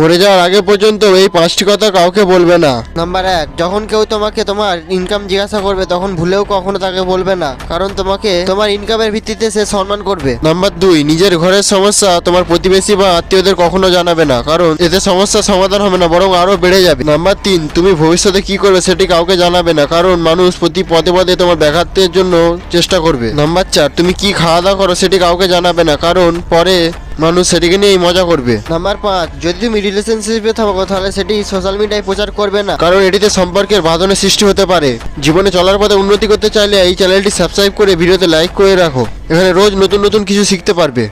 মরে যাওয়ার আগে পর্যন্ত এই 5টি কথা কাউকে বলবে না। নাম্বার 1, যখন কেউ তোমাকে তোমার ইনকাম জিজ্ঞাসা করবে তখন ভুলেও কখনো তাকে বলবে না, কারণ তোমাকে তোমার ইনকামের ভিত্তিতে সে সম্মান করবে। নাম্বার 2, নিজের ঘরের সমস্যা তোমার প্রতিবেশী বা আত্মীয়দের কখনো জানাবে না, কারণ এতে সমস্যার সমাধান হবে না, বরং আরো বেড়ে যাবে। নাম্বার 3, তুমি ভবিষ্যতে কি করবে সেটি কাউকে জানাবে না, কারণ মানুষ প্রতি পদে পদে তোমার ব্যাঘাতের জন্য চেষ্টা করবে। নাম্বার 4, তুমি কি খাওয়া দাওয়া করো সেটি কাউকে জানাবে না, কারণ পরে মানুষ সেটিকে নিয়েই মজা করবে। নাম্বার 5, যদি তুমি রিলেশনশিপে থাকো তাহলে সেটি সোশ্যাল মিডিয়ায় প্রচার করবে না, কারণ এটিতে সম্পর্কের বাঁধনের সৃষ্টি হতে পারে। জীবনে চলার পথে উন্নতি করতে চাইলে এই চ্যানেলটি সাবস্ক্রাইব করে ভিডিওতে লাইক করে রাখো, এখানে রোজ নতুন নতুন কিছু শিখতে পারবে।